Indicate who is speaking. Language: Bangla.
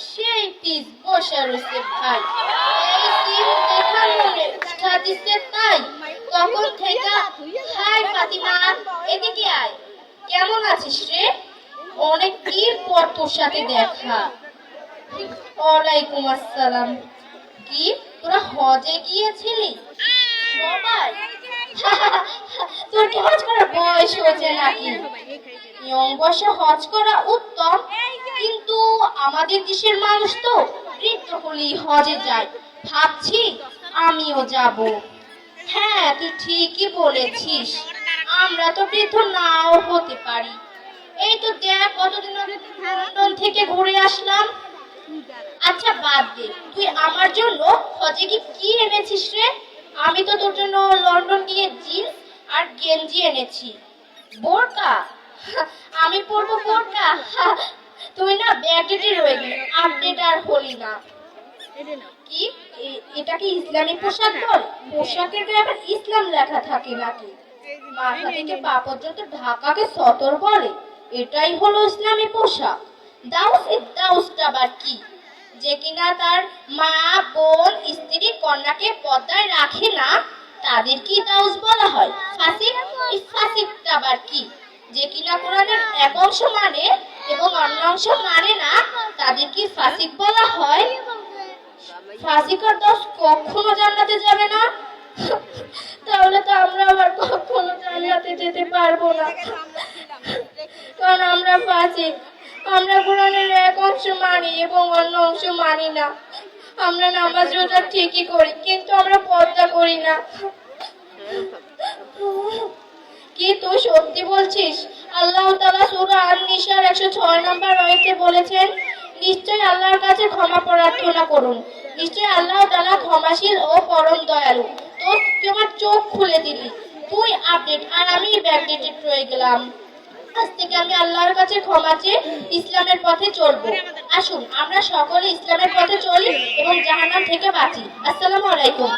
Speaker 1: সেই পিস বসে রয়েছে ভাই। এই সিন দেখার মনে উৎসাহ দিচ্ছে তাই তখন থেকে হাই ফাতিমা এদিকে আয়, কেমন আছিস রে? অনেক দিন পর তোর সাথে দেখা। ওয়ালাইকুম আসসালাম। কি তোরা হজে গিয়েছিলি? সবাই? তোর কি হজ করার বয়স হয়েছে নাকি? ইয়ং বয়সে হজ করা উত্তম, কিন্তু আমাদের দেশের মানুষ তো বৃদ্ধ হলেই হজে যায়। ভাবছি আমিও যাব। হ্যাঁ তুই ঠিকই বলেছিস, আমরা তো বৃদ্ধ নাও হতে পারি। এই তো দেখ কতদিন আগে লন্ডন থেকে ঘুরে আসলাম। আচ্ছা বাদ দে, তুই আমার জন্য হজে কি এনেছিস রে? আমি তো তোর জন্য লন্ডন গিয়ে জিন্স আর গেঞ্জি এনেছি। বোরকা? আমি পরবো বোরকা? তুই না ব্যাকডেটে রয়ে গেলি, আপডেট আর হলি না। কি এটা কি ইসলামী পোশাক বল? পোশাকের গায়ে আবার ইসলাম লেখা থাকে নাকি? মাথা থেকে পা পর্যন্ত ঢাকাকে সতর বলে, এটাই হলো ইসলামী পোশাক? দাউস দাউসটা আবার কি? যে কিনা তার মা বোন স্ত্রী কন্যাকে পর্দায় রাখে না তাদের কি দাউস বলা হয়? ফাসিক? এই ফাসিকটা আবার কি? যে কিনা কোরআনের এক অংশ মানে এবং অন্য অংশ মানে না তাদের কি ফাসিক বলা হয়? ফাসিকার দোষ কখনো জান্নাতে যাবে না। তাহলে তো আমরা আবার কখনো জান্নাতে যেতে পারবো না, কারণ আমরা ফাসিক। আমরা কোরআনের এক অংশ মানি এবং অন্য অংশ মানি না। আমরা নামাজ রোজা ঠিকই করি, কিন্তু আমরা পর্দা করি না। কি তুই সত্যি বলছিস? আল্লাহ তাআলা সূরা আন-নিসার 106 নম্বর আয়াতে বলেছেন, নিশ্চয় আল্লাহর কাছে ক্ষমা প্রার্থনা করুন, নিশ্চয় আল্লাহ তাআলা ক্ষমাশীল ও পরম দয়ালু। তো তোমার চোখ খুলে দিলি, তুই আপডেট আর আমি ব্যাকডেটেড রয়ে গেলাম। আজ থেকে আমি আল্লাহর কাছে ক্ষমা চেয়ে ইসলামের পথে চলবো। আসুন আমরা সকলে ইসলামের পথে চলি এবং জাহান্নাম থেকে বাঁচি। আসসালামু আলাইকুম।